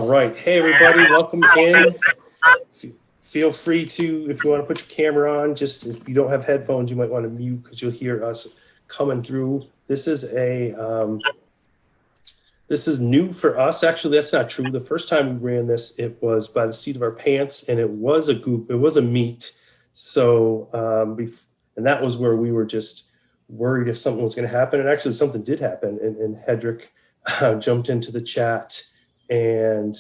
right. Hey, everybody. Welcome in. Feel free to, if you want to put your camera on, just if you don't have headphones, you might want to mute because you'll hear us coming through. This is new for us. Actually, that's not true. The first time we ran this, it was by the seat of our pants, and it was a meet. So, and that was where we were just worried if something was going to happen. And actually, something did happen, and Hedrick jumped into the chat and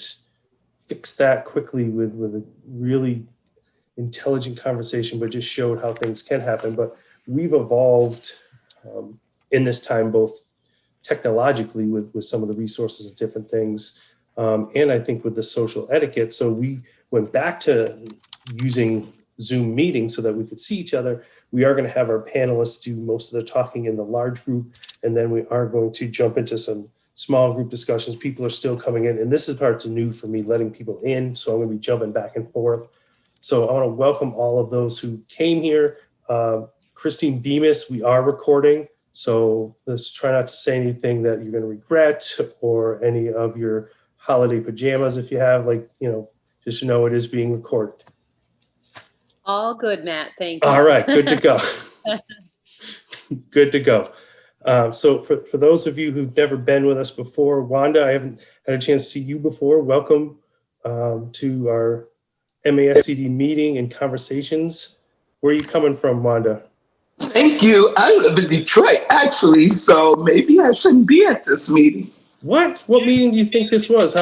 fixed that quickly with a really intelligent conversation, but just showed how things can happen. But we've evolved in this time, both technologically with some of the resources and different things, and I think with the social etiquette. So we went back to using Zoom meetings so that we could see each other. We are going to have our panelists do most of the talking in the large group, and then we are going to jump into some small group discussions. People are still coming in, and this is part new for me, letting people in. So I'm going to be jumping back and forth. So I want to welcome all of those who came here. Christine Bemis, we are recording. So let's try not to say anything that you're going to regret, or any of your holiday pajamas if you have, just know it is being recorded. All good, Matt. Thank you. All right, good to go. Good to go. So for those of you who've never been with us before, Wanda, I haven't had a chance to see you before. Welcome to our MASCD meeting and conversations. Where are you coming from, Wanda? Thank you. I live in Detroit, actually, so maybe I shouldn't be at this meeting. What meeting do you think this was?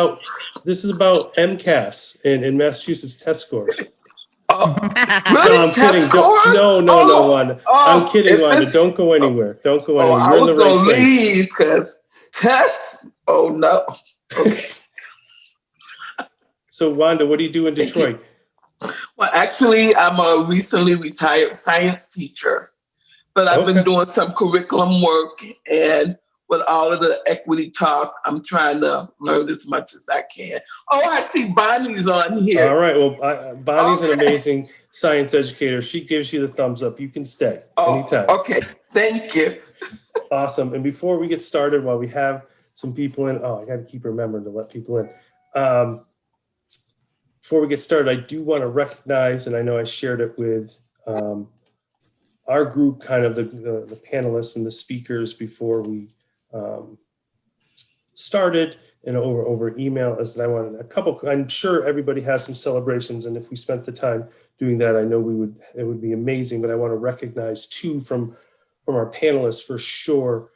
This is about MCAS and Massachusetts test scores. Really? No, I'm Test kidding. scores? No, Wanda. I'm kidding, Wanda. Don't go anywhere. Don't go anywhere. I You're in was the right going to place. leave because tests? Oh, no. Okay. So, Wanda, what do you do in Detroit? Well, actually, I'm a recently retired science teacher, but I've been doing some curriculum work, and with all of the equity talk, I'm trying to learn as much as I can. Oh, I see Bonnie's on here. All right. Well, Bonnie's an amazing science educator. She gives you the thumbs up. You can stay anytime. Okay. Thank you. Awesome. And before we get started, while we have some people in, I got to keep remembering to let people in. Before we get started, I do want to recognize, and I know I shared it with our group, kind of the panelists and the speakers before we started, and over email, is that I wanted a couple. I'm sure everybody has some celebrations, and if we spent the time doing that, I know it would be amazing. But I want to recognize two from our panelists for sure.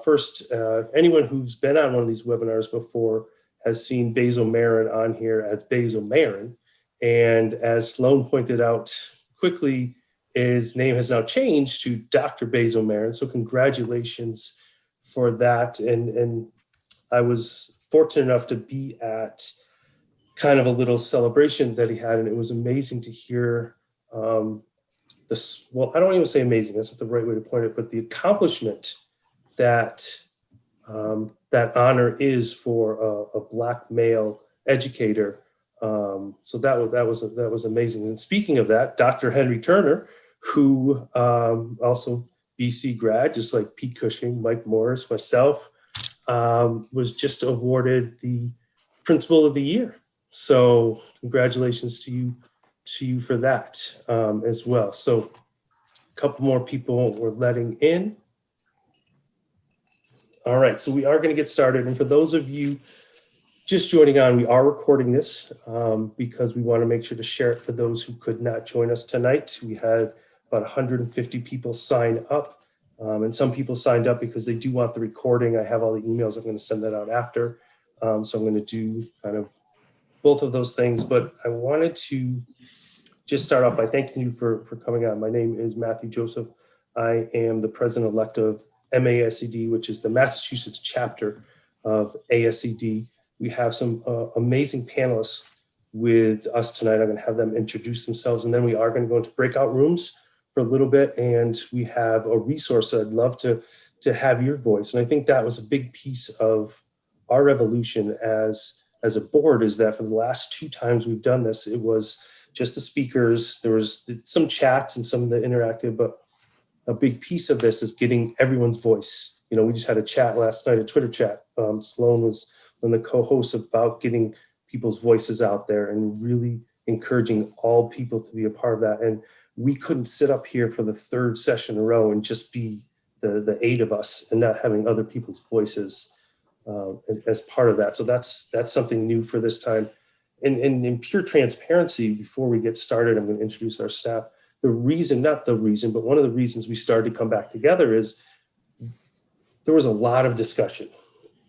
First, anyone who's been on one of these webinars before has seen Basil Marin on here as Basil Marin. And as Sloan pointed out quickly, his name has now changed to Dr. Basil Marin. So congratulations for that. And I was fortunate enough to be at kind of a little celebration that he had. And it was amazing to hear this. Well, I don't even say amazing, that's not the right way to point it, but the accomplishment that that honor is for a Black male educator. So that was amazing. And speaking of that, Dr. Henry Turner, who also BC grad, just like Pete Cushing, Mike Morris, myself, was just awarded the Principal of the Year. So congratulations to you for that as well. So a couple more people we're letting in. All right, so we are going to get started. And for those of you just joining on, we are recording this because we want to make sure to share it for those who could not join us tonight. We had about 150 people sign up, and some people signed up because they do want the recording. I have all the emails. I'm going to send that out after. So I'm going to do kind of both of those things. But I wanted to just start off by thanking you for coming on. My name is Matthew Joseph. I am the president-elect of MASCD, which is the Massachusetts chapter of ASCD. We have some amazing panelists with us tonight. I'm going to have them introduce themselves, and then we are going to go into breakout rooms for a little bit, and we have a resource. I'd love to have your voice, and I think that was a big piece of our evolution as a board, is that for the last two times we've done this, it was just the speakers. There was some chats and some of the interactive, but a big piece of this is getting everyone's voice. We just had a chat last night, a Twitter chat. Sloan was one of the co-hosts about getting people's voices out there and really encouraging all people to be a part of that. And we couldn't sit up here for the third session in a row and just be the 8 of us and not having other people's voices as part of that. So that's something new for this time. And in pure transparency, before we get started, I'm going to introduce our staff. But one of the reasons we started to come back together is there was a lot of discussion,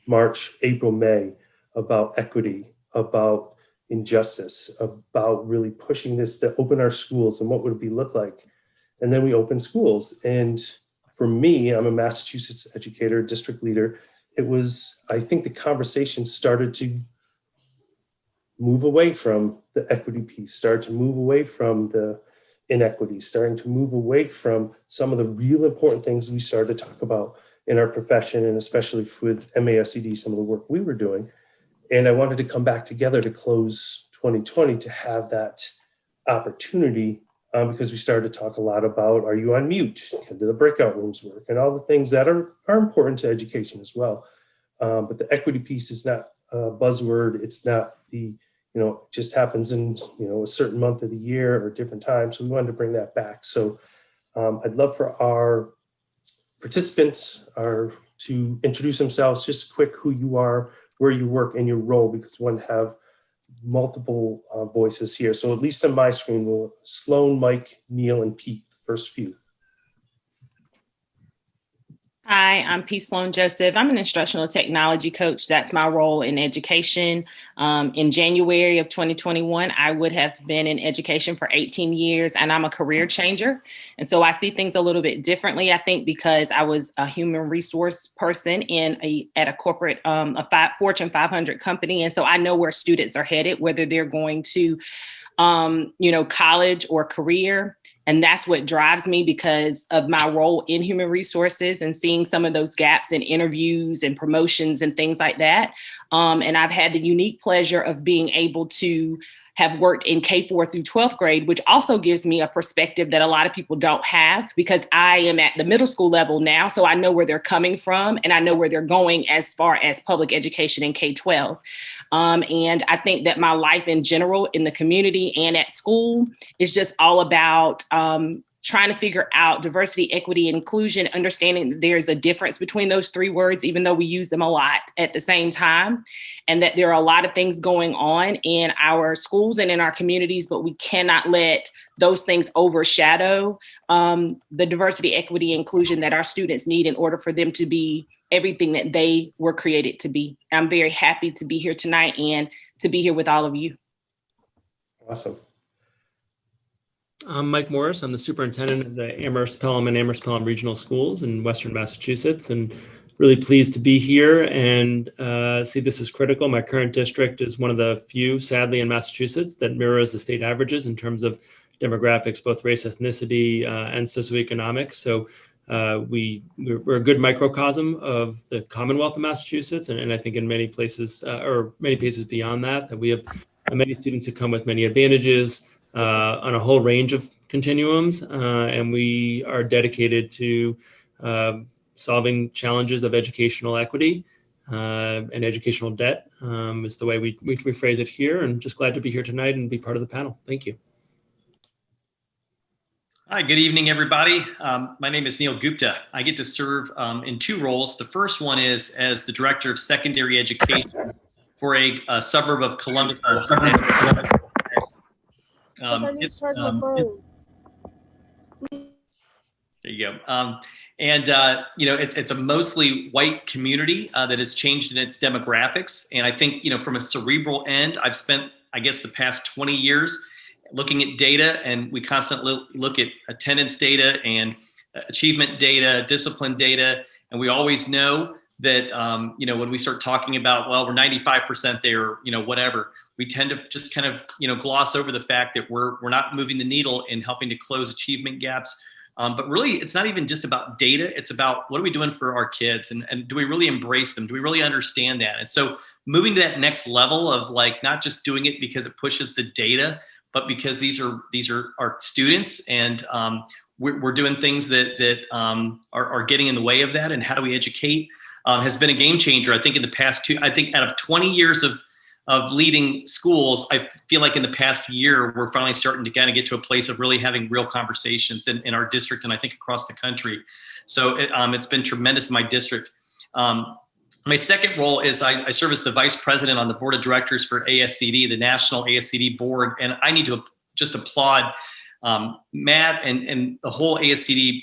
March, April, May, about equity, about injustice, about really pushing this to open our schools and what would it look like. And then we opened schools. And for me, I'm a Massachusetts educator, district leader. I think the conversation started to move away from the equity piece, started to move away from the inequities, starting to move away from some of the real important things we started to talk about in our profession, and especially with MASCD, some of the work we were doing. And I wanted to come back together to close 2020 to have that opportunity because we started to talk a lot about, are you on mute? Do the breakout rooms work? And all the things that are important to education as well. But the equity piece is not a buzzword. It's not just happens in, a certain month of the year or different times. So we wanted to bring that back. So I'd love for our participants to introduce themselves, just quick, who you are, where you work, and your role, because we want to have multiple voices here. So at least on my screen, we'll Sloan, Mike, Neil, and Pete, the first few. Hi, I'm Sloan Joseph. I'm an instructional technology coach. That's my role in education. In January of 2021, I would have been in education for 18 years, and I'm a career changer. And so I see things a little bit differently, I think, because I was a human resource person at a corporate, Fortune 500 company. And so I know where students are headed, whether they're going to, college or career. And that's what drives me because of my role in human resources and seeing some of those gaps in interviews and promotions and things like that. And I've had the unique pleasure of being able to have worked in K-4 through 12th grade, which also gives me a perspective that a lot of people don't have, because I am at the middle school level now. So I know where they're coming from and I know where they're going as far as public education in K-12. And I think that my life in general in the community and at school is just all about trying to figure out diversity, equity, and inclusion, understanding that there's a difference between those 3 words, even though we use them a lot at the same time, and that there are a lot of things going on in our schools and in our communities, but we cannot let those things overshadow the diversity, equity, inclusion that our students need in order for them to be everything that they were created to be. I'm very happy to be here tonight and to be here with all of you. Awesome. I'm Mike Morris. I'm the superintendent of the Amherst Pelham and Amherst Pelham Regional Schools in Western Massachusetts, and really pleased to be here and see this is critical. My current district is one of the few, sadly, in Massachusetts that mirrors the state averages in terms of demographics, both race, ethnicity, and socioeconomic. So we're a good microcosm of the Commonwealth of Massachusetts, and I think in many places, or many places beyond that we have many students who come with many advantages, on a whole range of continuums, and we are dedicated to solving challenges of educational equity and educational debt is the way we phrase it here, and just glad to be here tonight and be part of the panel. Thank you. Hi, good evening, everybody. My name is Neil Gupta. I get to serve in 2 roles. The first one is as the Director of Secondary Education for a suburb of Columbus. I need to charge my phone. There you go. It's a mostly white community that has changed in its demographics. And I think, from a cerebral end, I've spent, I guess, the past 20 years looking at data, and we constantly look at attendance data and achievement data, discipline data. And we always know that, when we start talking about, well, we're 95% there, whatever, we tend to just kind of, gloss over the fact that we're not moving the needle in helping to close achievement gaps. But really, it's not even just about data. It's about what are we doing for our kids, and do we really embrace them? Do we really understand that? And so moving to that next level of not just doing it because it pushes the data, but because these are our students, and we're doing things that are getting in the way of that. And how do we educate has been a game changer. I think in the past out of 20 years of of leading schools, I feel like in the past year, we're finally starting to kind of get to a place of really having real conversations in our district and I think across the country. So it's been tremendous in my district. My second role is I serve as the vice president on the board of directors for ASCD, the National ASCD Board. And I need to just applaud Matt and the whole ASCD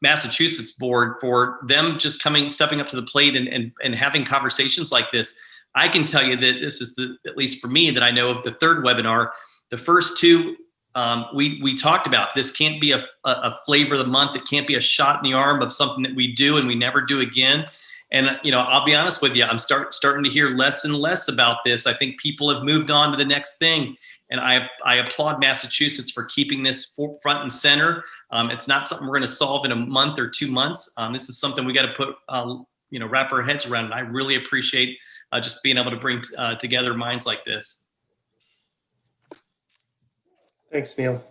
Massachusetts board for them just stepping up to the plate and having conversations like this. I can tell you that this is at least for me, that I know of the third webinar. The first two, we talked about. This can't be a flavor of the month. It can't be a shot in the arm of something that we do and we never do again. And, I'll be honest with you, I'm starting to hear less and less about this. I think people have moved on to the next thing. And I applaud Massachusetts for keeping this front and center. It's not something we're going to solve in a month or 2 months. This is something we got to put, wrap our heads around. And I really appreciate just being able to bring together minds like this. Thanks, Neil.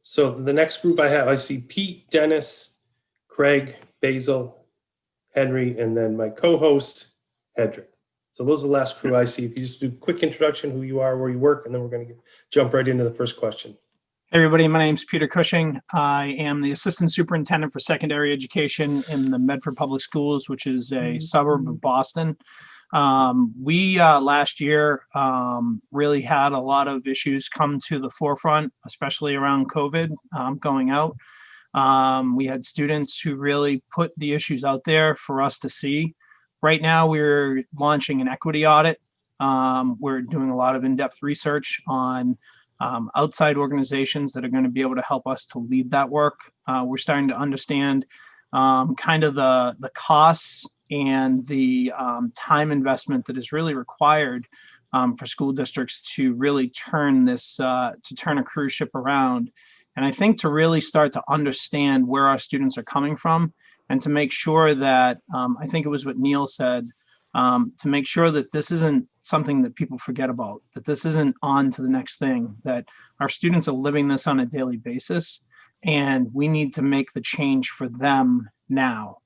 So the next group I see Pete, Dennis, Craig, Basil, Henry, and then my co-host, Hedrick. So those are the last crew I see. If you just do a quick introduction, who you are, where you work, and then we're going to jump right into the first question. Hey everybody, my name's Peter Cushing. I am the Assistant Superintendent for Secondary Education in the Medford Public Schools, which is a suburb of Boston. We last year really had a lot of issues come to the forefront, especially around COVID going out. We had students who really put the issues out there for us to see. Right now, we're launching an equity audit. We're doing a lot of in-depth research on outside organizations that are going to be able to help us to lead that work. We're starting to understand kind of the costs and the time investment that is really required for school districts to really turn a cruise ship around. And I think to really start to understand where our students are coming from and to make sure that, I think it was what Neil said, to make sure that this isn't something that people forget about, that this isn't on to the next thing, that our students are living this on a daily basis, and we need to make the change for them now,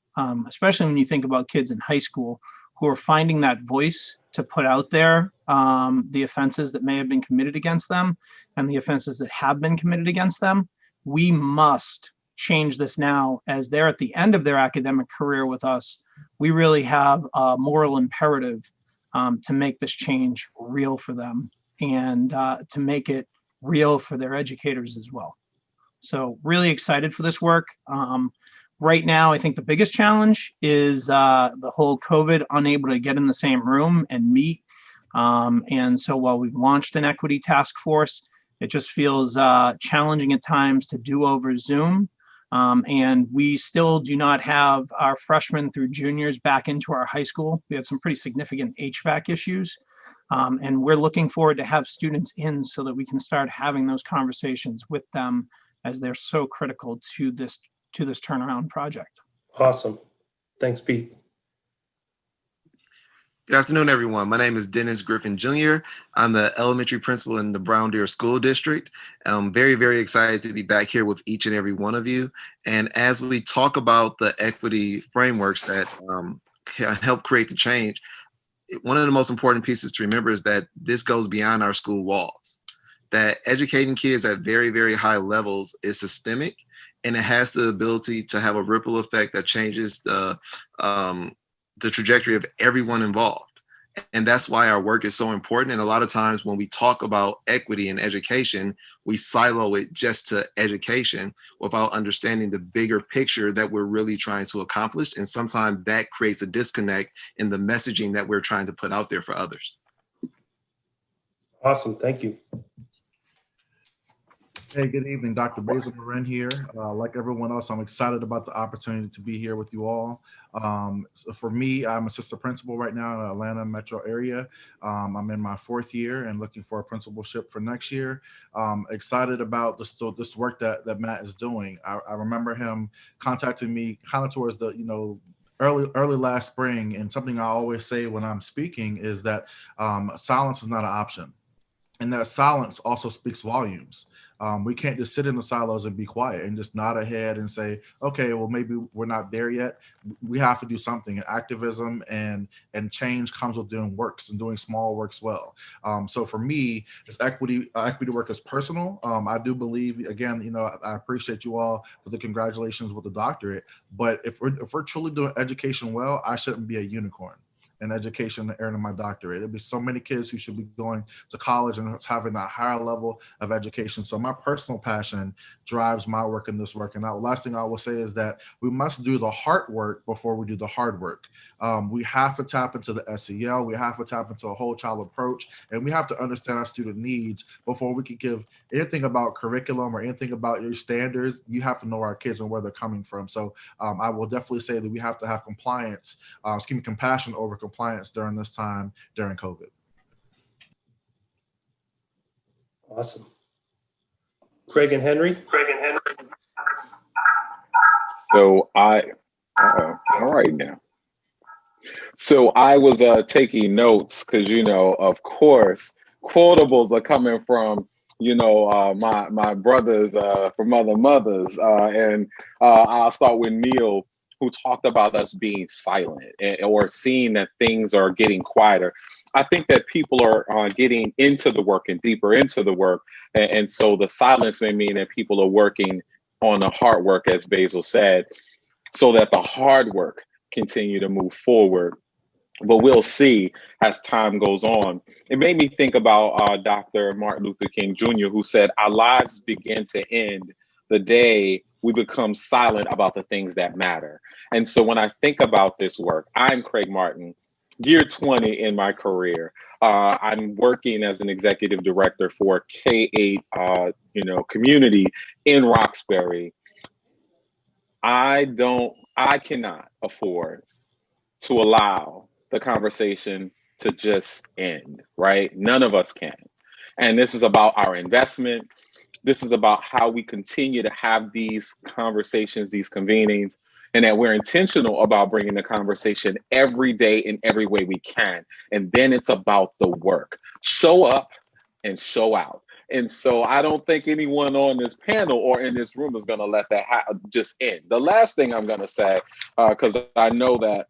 especially when you think about kids in high school who are finding that voice to put out there the offenses that may have been committed against them and the offenses that have been committed against them. We must change this now, as they're at the end of their academic career with us. We really have a moral imperative to make this change real for them and to make it real for their educators as well. So really excited for this work. Right now, I think the biggest challenge is the whole COVID, unable to get in the same room and meet. And so while we've launched an equity task force, it just feels challenging at times to do over Zoom. And we still do not have our freshmen through juniors back into our high school. We have some pretty significant HVAC issues. And we're looking forward to have students in so that we can start having those conversations with them, as they're so critical to this turnaround project. Awesome. Thanks, Pete. Good afternoon, everyone. My name is Dennis Griffin Jr. I'm the elementary principal in the Brown Deer School District. I'm very, very excited to be back here with each and every one of you. And as we talk about the equity frameworks that help create the change, one of the most important pieces to remember is that this goes beyond our school walls. That educating kids at very, very high levels is systemic, and it has the ability to have a ripple effect that changes the trajectory of everyone involved. And that's why our work is so important. And a lot of times when we talk about equity in education, we silo it just to education without understanding the bigger picture that we're really trying to accomplish. And sometimes that creates a disconnect in the messaging that we're trying to put out there for others. Awesome. Thank you. Hey, good evening. Dr. Basil Marin here. Like everyone else, I'm excited about the opportunity to be here with you all. So for me, I'm assistant principal right now in the Atlanta metro area. I'm in my 4th year and looking for a principalship for next year. Excited about this work that Matt is doing. I remember him contacting me kind of towards the, early last spring, and something I always say when I'm speaking is that silence is not an option. And that silence also speaks volumes. We can't just sit in the silos and be quiet and just nod our head and say, okay, well, maybe we're not there yet. We have to do something. And activism and change comes with doing works and doing small works well. So for me, this equity work is personal. I do believe, again, you know, I appreciate you all for the congratulations with the doctorate. But if we're truly doing education well, I shouldn't be a unicorn in education and earning my doctorate. There'd be so many kids who should be going to college and having that higher level of education. So my personal passion drives my work in this work. And the last thing I will say is that we must do the hard work before we do the hard work. We have to tap into the SEL. We have to tap into a whole child approach. And we have to understand our student needs before we can give anything about curriculum or anything about your standards. You have to know our kids and where they're coming from. So I will definitely say that we have to have compassion over compliance during this time, during COVID. Awesome. Craig and Henry. So all right now. So I was taking notes because, you know, of course, quotables are coming from, you know, my brothers from other mothers. And I'll start with Neil, who talked about us being silent or seeing that things are getting quieter. I think that people are getting into the work and deeper into the work. And so the silence may mean that people are working on the hard work, as Basil said, so that the hard work continue to move forward. But we'll see as time goes on. It made me think about Dr. Martin Luther King Jr., who said, our lives begin to end the day we become silent about the things that matter. And so when I think about this work, I'm Craig Martin, year 20 in my career. I'm working as an executive director for K-8, community in Roxbury. I cannot afford to allow the conversation to just end, right? None of us can. And this is about our investment. This is about how we continue to have these conversations, these convenings, and that we're intentional about bringing the conversation every day in every way we can. And then it's about the work. Show up and show out. And so I don't think anyone on this panel or in this room is going to let that just end. The last thing I'm going to say, because I know that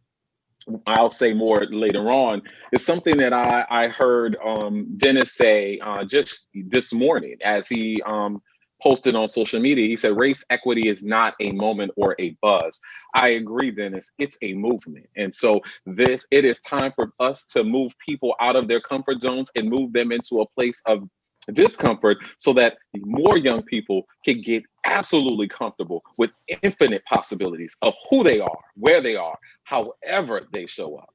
I'll say more later on, is something that I heard Dennis say just this morning as he posted on social media. He said, race equity is not a moment or a buzz. I agree, Dennis, it's a movement. And so it is time for us to move people out of their comfort zones and move them into a place of discomfort so that more young people can get absolutely comfortable with infinite possibilities of who they are, where they are, however they show up.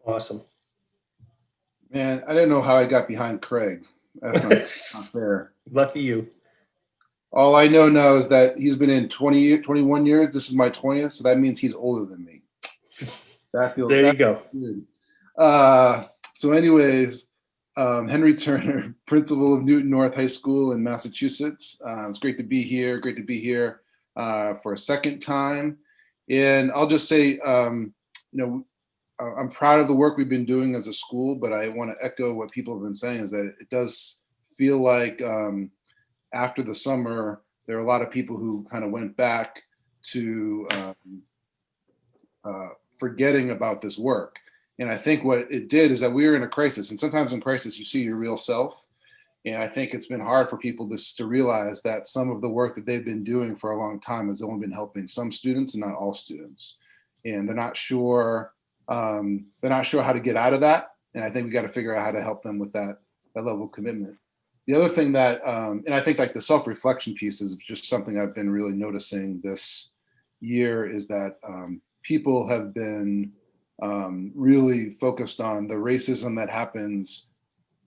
Awesome. Man, I didn't know how I got behind Craig. That's not fair. Lucky you. All I know now is that he's been in 21 years. This is my 20th, so that means he's older than me. There you go. Good. So anyways, Henry Turner, principal of Newton North High School in Massachusetts. It's great to be here. Great to be here for a second time. And I'll just say, I'm proud of the work we've been doing as a school, but I want to echo what people have been saying is that it does feel like after the summer, there are a lot of people who kind of went back to forgetting about this work. And I think what it did is that we were in a crisis, and sometimes in crisis, you see your real self. And I think it's been hard for people to realize that some of the work that they've been doing for a long time has only been helping some students and not all students. And they're not sure how to get out of that. And I think we got to figure out how to help them with that level of commitment. The other thing that, and I think like the self-reflection piece is just something I've been really noticing this year, is that people have been really focused on the racism that happens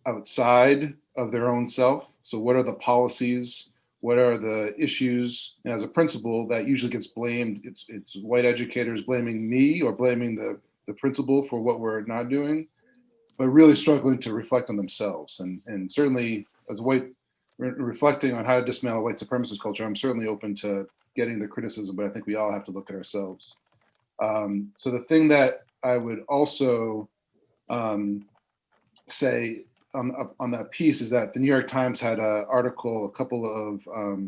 outside of their own self. So what are the policies? What are the issues? And as a principal, that usually gets blamed. It's white educators blaming me or blaming the principal for what we're not doing, but really struggling to reflect on themselves. And certainly as a white, reflecting on how to dismantle white supremacist culture, I'm certainly open to getting the criticism, but I think we all have to look at ourselves. So the thing that I would also say on that piece is that the New York Times had an article a couple of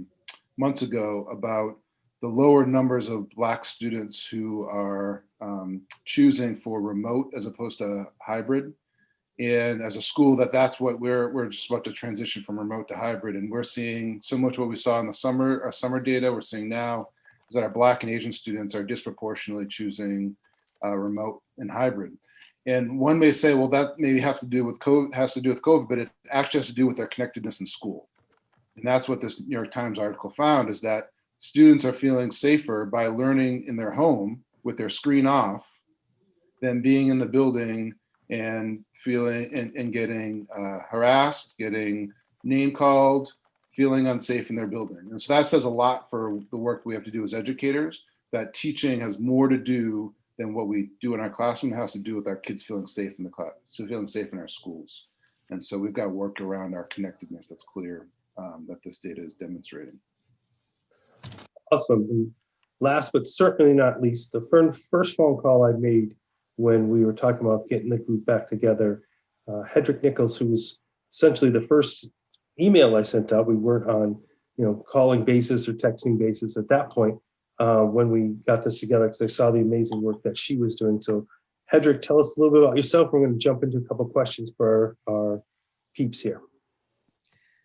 months ago about the lower numbers of Black students who are choosing for remote as opposed to hybrid. And as a school, that's what we're just about to transition from remote to hybrid. And we're seeing, similar to what we saw in the our summer data, we're seeing now is that our Black and Asian students are disproportionately choosing remote and hybrid. And one may say, well, that maybe has to do with COVID, but it actually has to do with their connectedness in school. And that's what this New York Times article found, is that students are feeling safer by learning in their home with their screen off than being in the building and feeling and getting harassed, getting name called, feeling unsafe in their building. And so that says a lot for the work we have to do as educators, that teaching has more to do than what we do in our classroom. It has to do with our kids feeling safe in the class, so feeling safe in our schools. And so we've got work around our connectedness that's clear that this data is demonstrating. Awesome. And last but certainly not least, the first phone call I made when we were talking about getting the group back together, Hedrick Nichols, who was essentially the first email I sent out. We weren't on, calling basis or texting basis at that point when we got this together, because I saw the amazing work that she was doing. So Hedrick, tell us a little bit about yourself. We're going to jump into a couple of questions for our peeps here.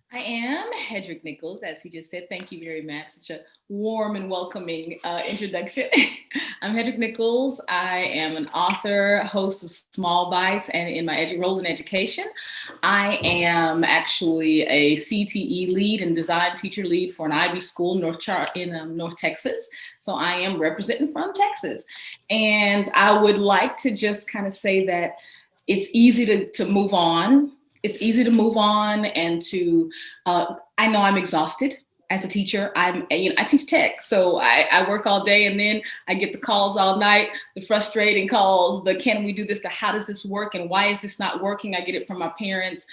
I am Hedrick Nichols, as he just said. Thank you very much. Such a warm and welcoming introduction. I'm Hedrick Nichols. I am an author, host of Small Bites, and in my role in education, I am actually a CTE lead and design teacher lead for an IB school in North Texas. So I am representing from Texas. And I would like to just kind of say that it's easy to move on. It's easy to move on and to, I know I'm exhausted as a teacher. I teach tech, so I work all day and then I get the calls all night, the frustrating calls, the can we do this, the how does this work and why is this not working? I get it from my parents.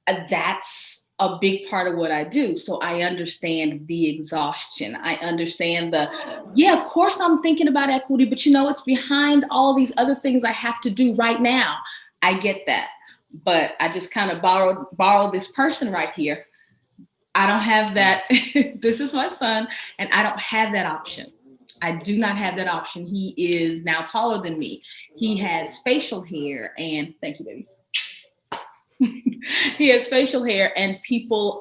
That's a big part of what I do. So I understand the exhaustion. I understand of course I'm thinking about equity, but it's behind all these other things I have to do right now. I get that. But I just kind of borrowed this person right here. I don't have that. This is my son, and I don't have that option. I do not have that option. He is now taller than me. He has facial hair, and thank you, baby. He has facial hair, and people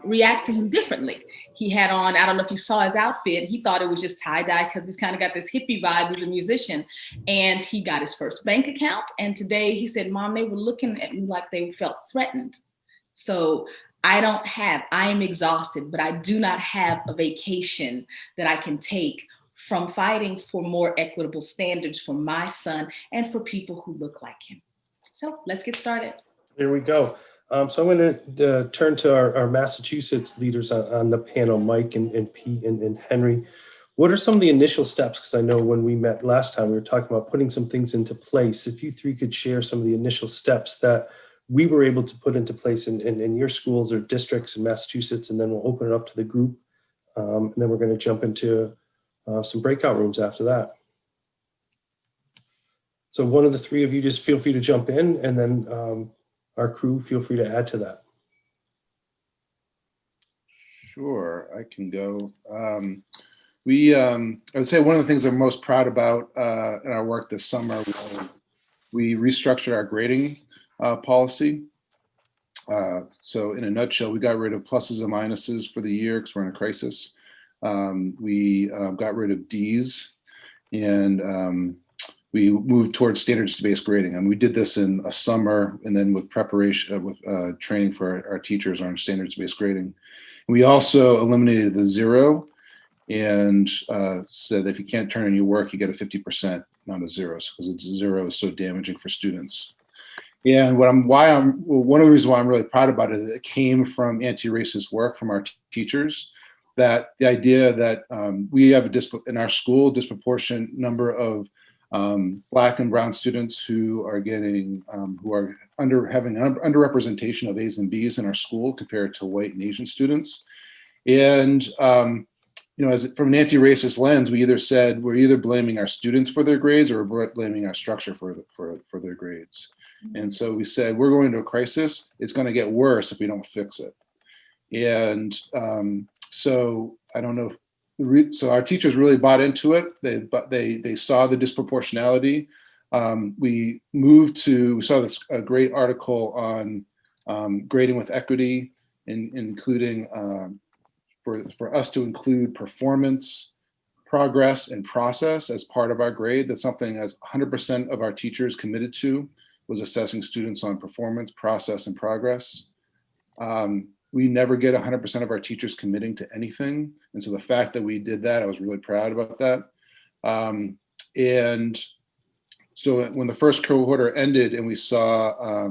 react to him differently. He had on, I don't know if you saw his outfit, he thought it was just tie-dye because he's kind of got this hippie vibe. He's a musician, and he got his first bank account. And today he said, Mom, they were looking at me like they felt threatened. So I am exhausted, but I do not have a vacation that I can take from fighting for more equitable standards for my son and for people who look like him. So let's get started. There we go. So I'm going to turn to our Massachusetts leaders on the panel, Mike and Pete and Henry. What are some of the initial steps? Because I know when we met last time, we were talking about putting some things into place. If you three could share some of the initial steps that we were able to put into place in your schools or districts in Massachusetts, and then we'll open it up to the group. And then we're going to jump into some breakout rooms after that. So one of the three of you just feel free to jump in, and then our crew, feel free to add to that. Sure, I can go. I would say one of the things I'm most proud about in our work this summer was we restructured our grading policy. So in a nutshell, we got rid of pluses and minuses for the year because we're in a crisis. We got rid of Ds, and we moved towards standards-based grading. And we did this in a summer, and then with preparation, with training for our teachers on standards-based grading. We also eliminated the zero and said that if you can't turn in your work, you get a 50%, not a zero, because zero is so damaging for students. And one of the reasons why I'm really proud about it is it came from anti-racist work from our teachers. That the idea that we have in our school disproportionate number of Black and brown students who are having underrepresentation of A's and B's in our school compared to white and Asian students. And from an anti-racist lens, we either said we're either blaming our students for their grades or we're blaming our structure for their grades. And so we said, we're going to a crisis. It's going to get worse if we don't fix it. And so I don't know. So our teachers really bought into it. They saw the disproportionality. We saw a great article on grading with equity, including for us to include performance, progress, and process as part of our grade. That's something as 100% of our teachers committed to, was assessing students on performance, process, and progress. We never get 100% of our teachers committing to anything. And so the fact that we did that, I was really proud about that. And so when the first cohort ended and we saw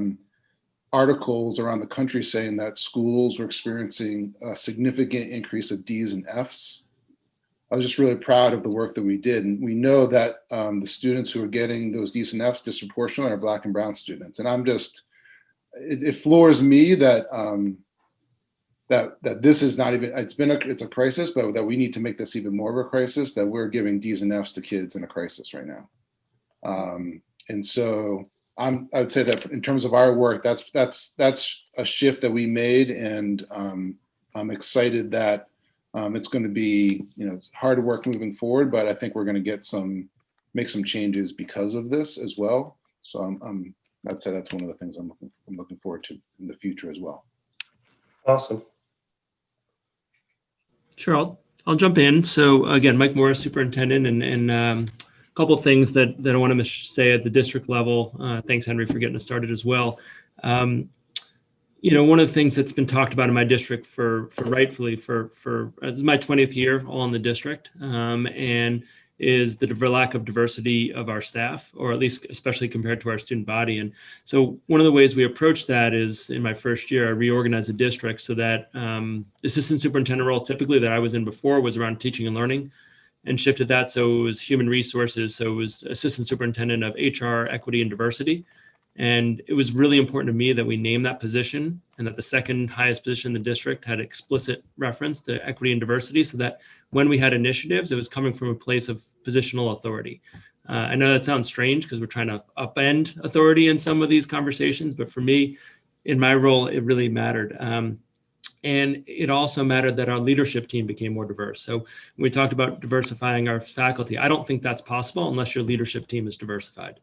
articles around the country saying that schools were experiencing a significant increase of D's and F's, I was just really proud of the work that we did. And we know that the students who are getting those D's and F's disproportionately are Black and brown students. And I'm just, it floors me that that this is not even, it's a crisis, but that we need to make this even more of a crisis, that we're giving D's and F's to kids in a crisis right now. And so I would say that in terms of our work, that's a shift that we made, and I'm excited that it's going to be, it's hard work moving forward, but I think we're going to make some changes because of this as well. So I'd say that's one of the things I'm looking forward to in the future as well. Awesome. Sure, I'll jump in. So again, Mike Morris, superintendent, and a couple of things that I want to say at the district level. Thanks, Henry, for getting us started as well. One of the things that's been talked about in my district for rightfully for this is my 20th year all in the district, and is the lack of diversity of our staff, or at least especially compared to our student body. And so one of the ways we approach that is, in my first year, I reorganized the district so that assistant superintendent role typically that I was in before was around teaching and learning, and shifted that so it was human resources. So it was assistant superintendent of HR, equity, and diversity. And it was really important to me that we name that position, and that the second highest position in the district had explicit reference to equity and diversity, so that when we had initiatives, it was coming from a place of positional authority. I know that sounds strange because we're trying to upend authority in some of these conversations, but for me, in my role, it really mattered. And it also mattered that our leadership team became more diverse. So when we talked about diversifying our faculty, I don't think that's possible unless your leadership team is diversified.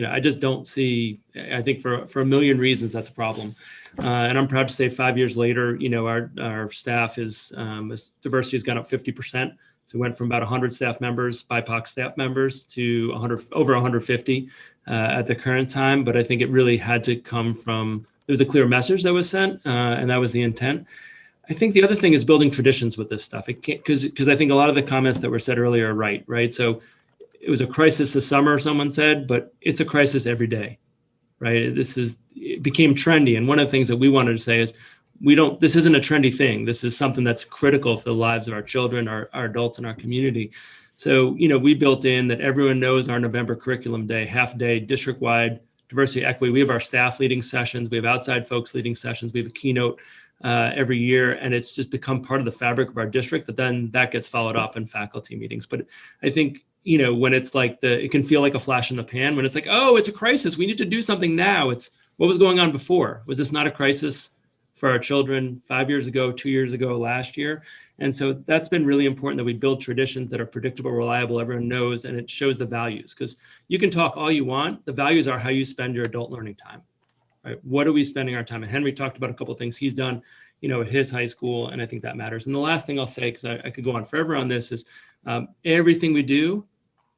I just don't see, I think for a million reasons, that's a problem. And I'm proud to say 5 years later, our staff diversity has gone up 50%. So we went from about 100 staff members, BIPOC staff members, to over 150 at the current time. But I think it really had to come from, there was a clear message that was sent, and that was the intent. I think the other thing is building traditions with this stuff. Because I think a lot of the comments that were said earlier are right? So it was a crisis this summer, someone said, but it's a crisis every day, right? It became trendy. And one of the things that we wanted to say is, this isn't a trendy thing. This is something that's critical for the lives of our children, our adults, and our community. So, we built in that everyone knows our November curriculum day, half day, district-wide diversity, equity. We have our staff leading sessions. We have outside folks leading sessions. We have a keynote every year, and it's just become part of the fabric of our district, that then that gets followed up in faculty meetings. But I think, when it's like it can feel like a flash in the pan, when it's like, oh, it's a crisis, we need to do something now. It's what was going on before. Was this not a crisis for our children 5 years ago, 2 years ago, last year? And so that's been really important, that we build traditions that are predictable, reliable, everyone knows, and it shows the values. Because you can talk all you want. The values are how you spend your adult learning time, right? What are we spending our time? And Henry talked about a couple of things he's done, at his high school, and I think that matters. And the last thing I'll say, because I could go on forever on this, is everything we do,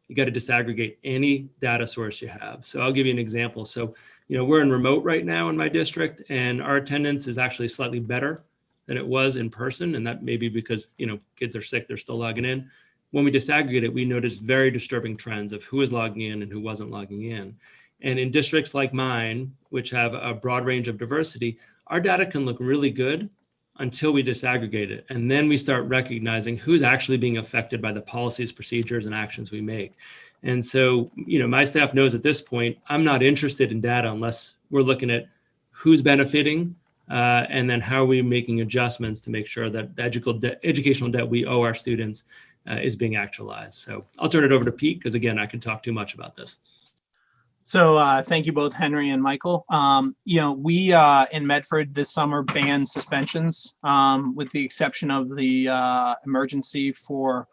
you got to disaggregate any data source you have. So I'll give you an example. So, we're in remote right now in my district, and our attendance is actually slightly better than it was in person. And that may be because, kids are sick, they're still logging in. When we disaggregate it, we notice very disturbing trends of who is logging in and who wasn't logging in. And in districts like mine, which have a broad range of diversity, our data can look really good until we disaggregate it. And then we start recognizing who's actually being affected by the policies, procedures, and actions we make. And so, my staff knows at this point, I'm not interested in data unless we're looking at who's benefiting, and then how are we making adjustments to make sure that the educational debt we owe our students is being actualized. So I'll turn it over to Pete, because again, I could talk too much about this. So thank you both, Henry and Michael. We in Medford this summer banned suspensions with the exception of the emergency for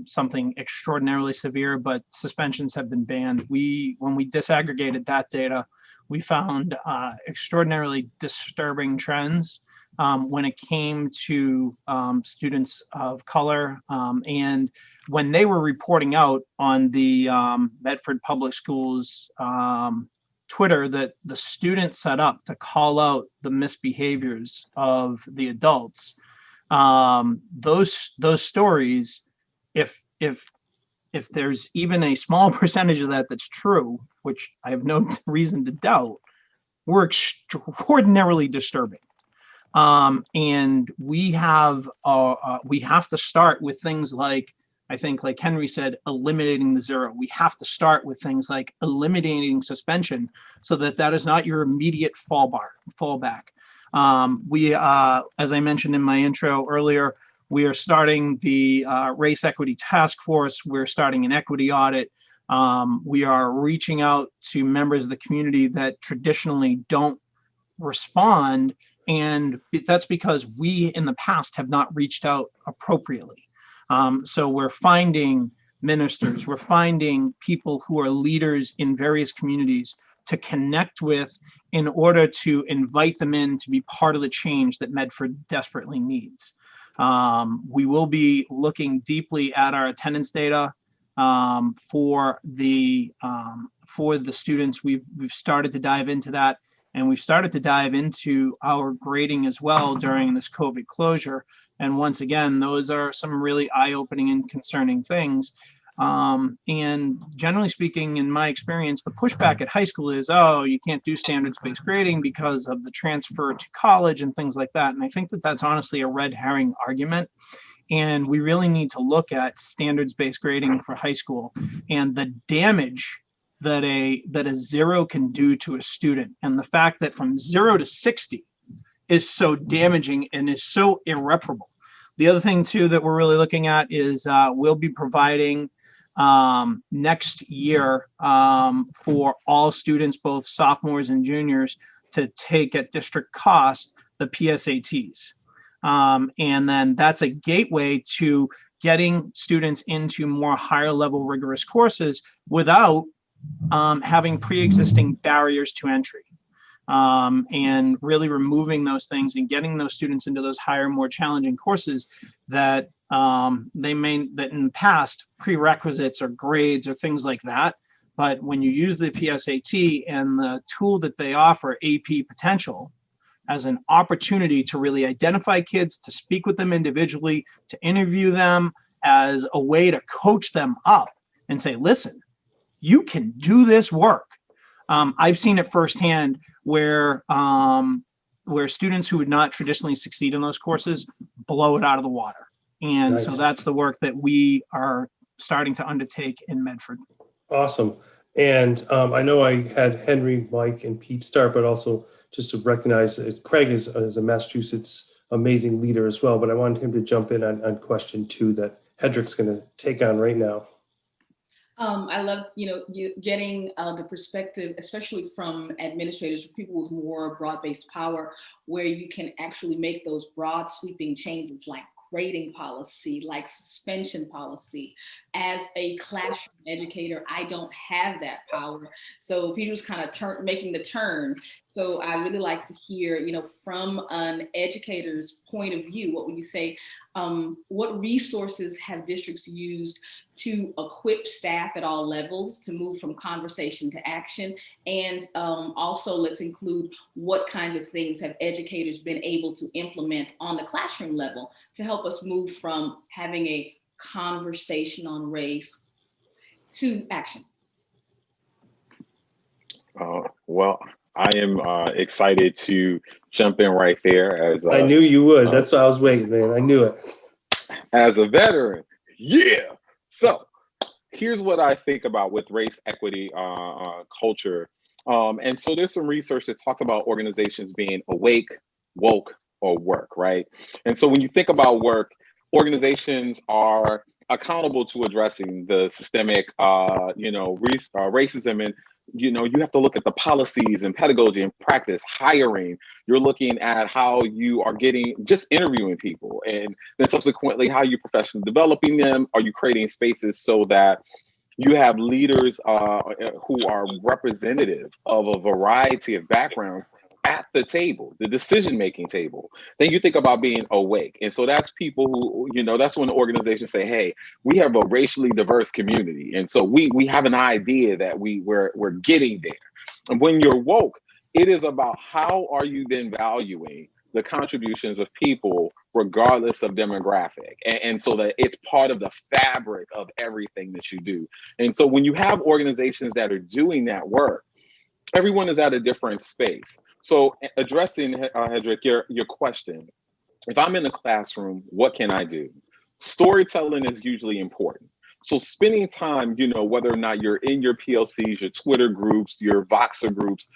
something extraordinarily severe, but suspensions have been banned. When we disaggregated that data, we found extraordinarily disturbing trends when it came to students of color. And when they were reporting out on the Medford Public Schools Twitter that the students set up to call out the misbehaviors of the adults, those stories, if there's even a small percentage of that that's true, which I have no reason to doubt, were extraordinarily disturbing. And we have to start with things like, I think, like Henry said, eliminating the zero. We have to start with things like eliminating suspension so that that is not your immediate fallback. As I mentioned in my intro earlier, we are starting the Race Equity Task Force. We're starting an equity audit. We are reaching out to members of the community that traditionally don't respond, and that's because we in the past have not reached out appropriately. So we're finding ministers, we're finding people who are leaders in various communities to connect with in order to invite them in to be part of the change that Medford desperately needs. We will be looking deeply at our attendance data for the students. We've started to dive into that, and we've started to dive into our grading as well during this COVID closure. And once again, those are some really eye-opening and concerning things. And generally speaking, in my experience, the pushback at high school is, oh, you can't do standards-based grading because of the transfer to college and things like that. And I think that that's honestly a red herring argument. And we really need to look at standards-based grading for high school and the damage that a zero can do to a student. And the fact that from 0 to 60 is so damaging and is so irreparable. The other thing too that we're really looking at is we'll be providing next year for all students, both sophomores and juniors, to take at district cost the PSATs. And then that's a gateway to getting students into more higher level rigorous courses without having pre-existing barriers to entry. And really removing those things and getting those students into those higher, more challenging courses that that in the past prerequisites or grades or things like that. But when you use the PSAT and the tool that they offer, AP Potential, as an opportunity to really identify kids, to speak with them individually, to interview them, as a way to coach them up and say, listen, you can do this work. I've seen it firsthand where students who would not traditionally succeed in those courses blow it out of the water. And Nice. So that's the work that we are starting to undertake in Medford. Awesome. And I know I had Henry, Mike, and Pete start, but also just to recognize that Craig is a Massachusetts amazing leader as well. But I wanted him to jump in on question 2 that Hedrick's going to take on right now. I love, you getting the perspective, especially from administrators, people with more broad-based power, where you can actually make those broad sweeping changes like grading policy, like suspension policy. As a classroom educator, I don't have that power. So Peter's kind of making the turn. So I really like to hear, from an educator's point of view, what would you say? What resources have districts used to equip staff at all levels to move from conversation to action? And also let's include what kinds of things have educators been able to implement on the classroom level to help us move from having a conversation on race to action? Well, I am excited to jump in right there. As I knew you would. That's why I was waiting, man. I knew it. As a veteran, yeah. So here's what I think about with race equity culture. And so there's some research that talks about organizations being awake, woke, or work, right? And so when you think about work, organizations are accountable to addressing the systemic, racism and you have to look at the policies and pedagogy and practice, hiring. You're looking at how you are just interviewing people, and then subsequently how you're professionally developing them. Are you creating spaces so that you have leaders who are representative of a variety of backgrounds at the table, the decision-making table? Then you think about being awake. And so that's people who, that's when the organizations say, hey, we have a racially diverse community. And so we have an idea that we're getting there. And when you're woke, it is about how are you then valuing the contributions of people regardless of demographic. And so that it's part of the fabric of everything that you do. And so when you have organizations that are doing that work, everyone is at a different space. So addressing, Hedrick, your question, if I'm in a classroom, what can I do? Storytelling is usually important. So spending time, whether or not you're in your PLCs, your Twitter groups, your Voxer groups,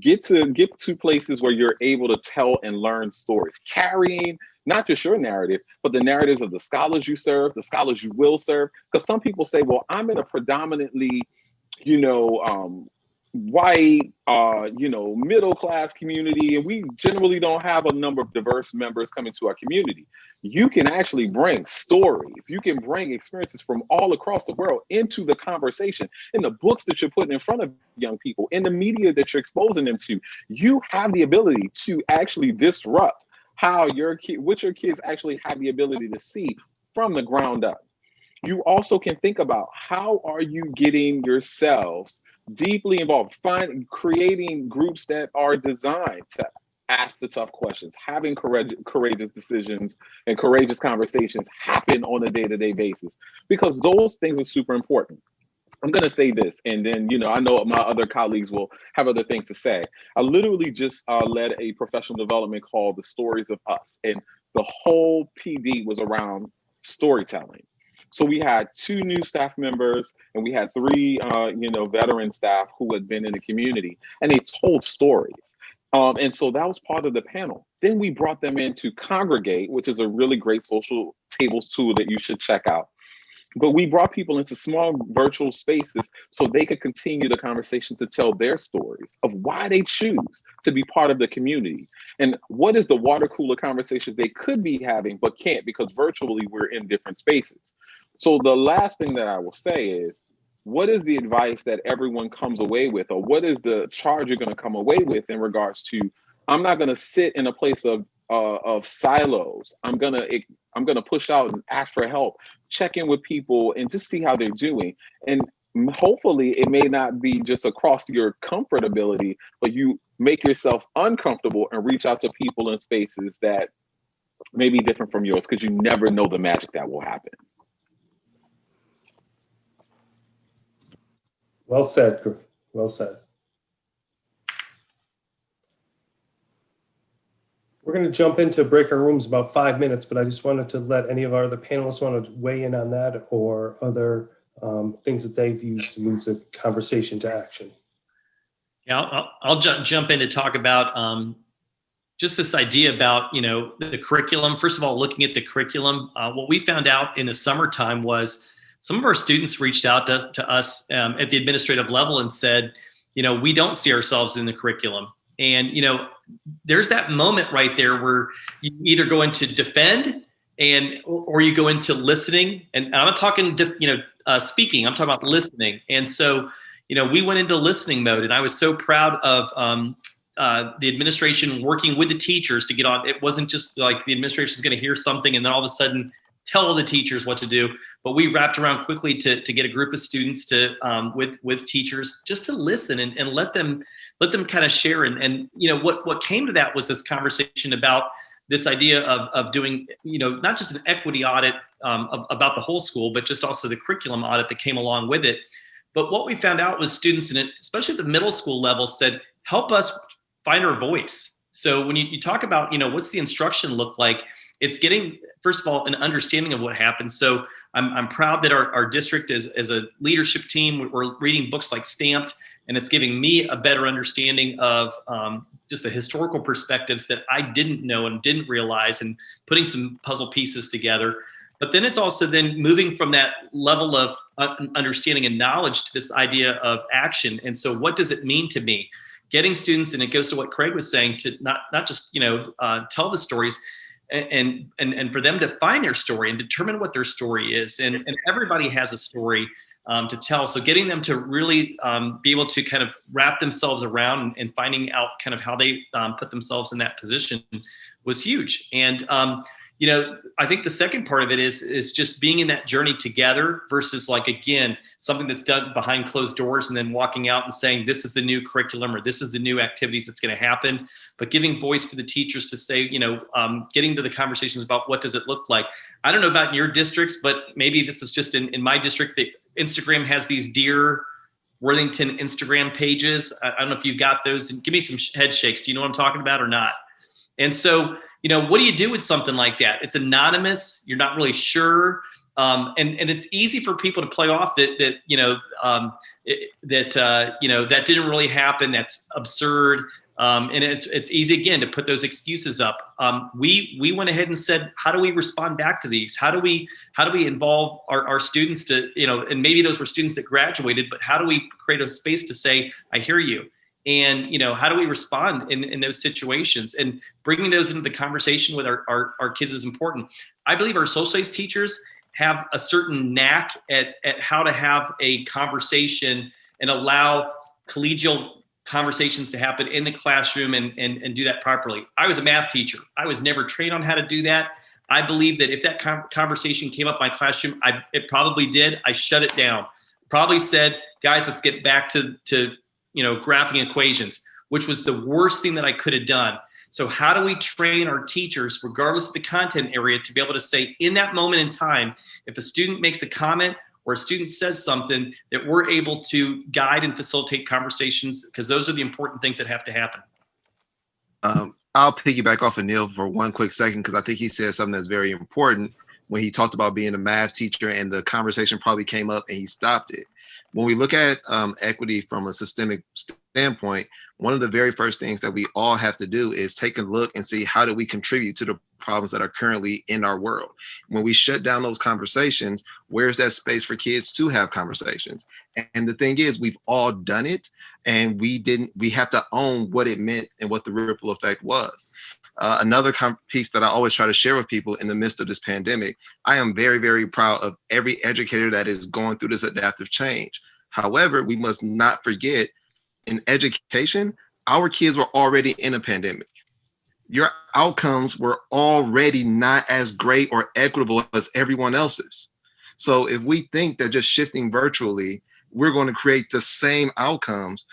get to places where you're able to tell and learn stories, carrying not just your narrative, but the narratives of the scholars you serve, the scholars you will serve. Because some people say, well, I'm in a predominantly, white, middle-class community, and we generally don't have a number of diverse members coming to our community. You can actually bring stories, you can bring experiences from all across the world into the conversation, in the books that you're putting in front of young people, in the media that you're exposing them to. You have the ability to actually disrupt how what your kids actually have the ability to see from the ground up. You also can think about how are you getting yourselves deeply involved, creating groups that are designed to ask the tough questions, having courageous decisions and courageous conversations happen on a day-to-day basis, because those things are super important. I'm going to say this, and then, I know my other colleagues will have other things to say. I literally just led a professional development called The Stories of Us, and the whole PD was around storytelling. So we had 2 new staff members, and we had 3, veteran staff who had been in the community, and they told stories. And so that was part of the panel. Then we brought them in to congregate, which is a really great social tables tool that you should check out. But we brought people into small virtual spaces so they could continue the conversation to tell their stories of why they choose to be part of the community. And what is the water cooler conversations they could be having but can't, because virtually we're in different spaces. So the last thing that I will say is, what is the advice that everyone comes away with, or what is the charge you're going to come away with in regards to, I'm not going to sit in a place of silos. I'm going to push out and ask for help, check in with people and just see how they're doing. And hopefully it may not be just across your comfortability, but you make yourself uncomfortable and reach out to people in spaces that may be different from yours, because you never know the magic that will happen. Well said, Griffin. Well said. We're going to jump into break our rooms about 5 minutes, but I just wanted to let any of our other panelists want to weigh in on that, or other things that they've used to move the conversation to action. Yeah, I'll jump in to talk about just this idea about, the curriculum. First of all, looking at the curriculum, what we found out in the summertime was some of our students reached out to us at the administrative level and said, we don't see ourselves in the curriculum. And, there's that moment right there where you either go into defend or you go into listening. And I'm not talking, speaking, I'm talking about listening. And so, we went into listening mode, and I was so proud of the administration working with the teachers to get on. It wasn't just like the administration is going to hear something and then all of a sudden tell the teachers what to do, but we wrapped around quickly to get a group of students to with teachers just to listen and let them kind of share. And what came to that was this conversation about this idea of doing, not just an equity audit about the whole school, but just also the curriculum audit that came along with it. But what we found out was students, especially at the middle school level, said, help us find our voice. So when you talk about, what's the instruction look like, it's getting, first of all, an understanding of what happened. So I'm proud that our district as a leadership team, we're reading books like Stamped, and it's giving me a better understanding of just the historical perspectives that I didn't know and didn't realize, and putting some puzzle pieces together. But then it's also then moving from that level of understanding and knowledge to this idea of action. And so what does it mean to me? Getting students, and it goes to what Craig was saying, to not just, tell the stories, and for them to find their story and determine what their story is. And everybody has a story to tell. So getting them to really be able to kind of wrap themselves around and finding out kind of how they put themselves in that position was huge. And, I think the second part of it is just being in that journey together versus, like, again, something that's done behind closed doors and then walking out and saying, this is the new curriculum or this is the new activities that's going to happen, but giving voice to the teachers to say, getting to the conversations about what does it look like. I don't know about in your districts, but maybe this is just in my district that Instagram has these Dear Worthington Instagram pages. I don't know if you've got those, and give me some head shakes. Do you know what I'm talking about or not? And so, what do you do with something like that? It's anonymous. You're not really sure. And it's easy for people to play off that didn't really happen. That's absurd. And it's easy, again, to put those excuses up. We went ahead and said, how do we respond back to these? How do we involve our students to, and maybe those were students that graduated, but how do we create a space to say, I hear you? And, how do we respond in those situations? And bringing those into the conversation with our kids is important. I believe our social studies teachers have a certain knack at how to have a conversation and allow collegial conversations to happen in the classroom and do that properly. I was a math teacher. I was never trained on how to do that. I believe that if that conversation came up in my classroom, it probably did. I shut it down. Probably said, guys, let's get back to graphing equations, which was the worst thing that I could have done. So how do we train our teachers, regardless of the content area, to be able to say in that moment in time, if a student makes a comment or a student says something, that we're able to guide and facilitate conversations, because those are the important things that have to happen. I'll piggyback off of Neil for one quick second, because I think he said something that's very important when he talked about being a math teacher, and the conversation probably came up and he stopped it. When we look at equity from a systemic standpoint, one of the very first things that we all have to do is take a look and see, how do we contribute to the problems that are currently in our world? When we shut down those conversations, where's that space for kids to have conversations? And the thing is, we've all done it, and we have to own what it meant and what the ripple effect was. Another piece that I always try to share with people in the midst of this pandemic, I am very, very proud of every educator that is going through this adaptive change. However, we must not forget, in education, our kids were already in a pandemic. Your outcomes were already not as great or equitable as everyone else's. So if we think that just shifting virtually, we're going to create the same outcomes,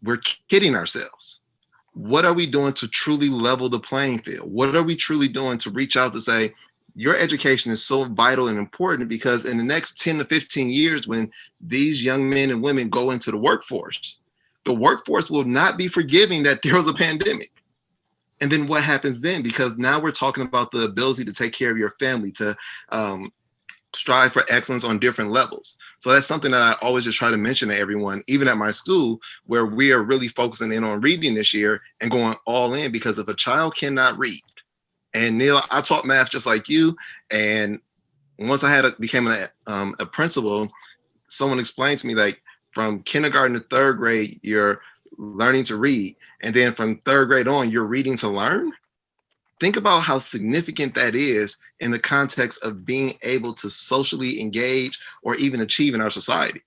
we're kidding ourselves. What are we doing to truly level the playing field? What are we truly doing to reach out to say, your education is so vital and important, because in the next 10 to 15 years, when these young men and women go into the workforce will not be forgiving that there was a pandemic. And then what happens then? Because now we're talking about the ability to take care of your family, to strive for excellence on different levels. So that's something that I always just try to mention to everyone, even at my school, where we are really focusing in on reading this year and going all in, because if a child cannot read, and Neil, I taught math just like you, and once I became a principal, someone explained to me, like, from kindergarten to third grade, you're learning to read, and then from third grade on, you're reading to learn. Think about how significant that is in the context of being able to socially engage or even achieve in our society.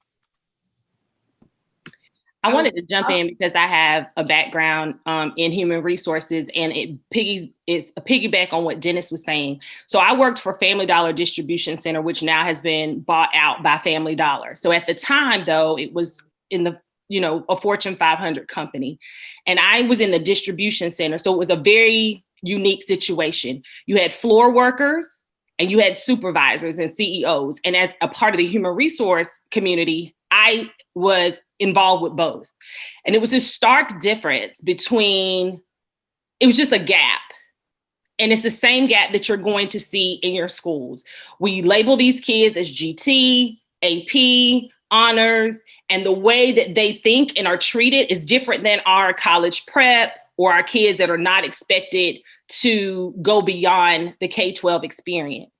I wanted to jump in because I have a background in human resources, and it's a piggyback on what Dennis was saying. So I worked for Family Dollar Distribution Center, which now has been bought out by Family Dollar. So at the time, though, it was in the a Fortune 500 company, and I was in the distribution center. So it was a very unique situation. You had floor workers and you had supervisors and CEOs. And as a part of the human resource community, I was involved with both. And it was this stark difference between, it was just a gap. And it's the same gap that you're going to see in your schools. We label these kids as GT, AP, honors, and the way that they think and are treated is different than our college prep or our kids that are not expected to go beyond the K-12 experience.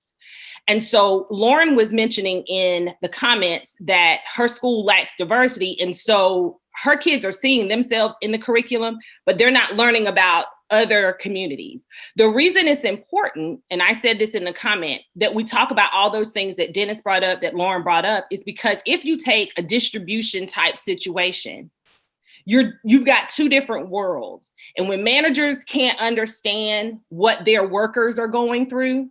And so Lauren was mentioning in the comments that her school lacks diversity. And so her kids are seeing themselves in the curriculum, but they're not learning about other communities. The reason it's important, and I said this in the comment, that we talk about all those things that Dennis brought up, that Lauren brought up, is because if you take a distribution type situation, you've got two different worlds. And when managers can't understand what their workers are going through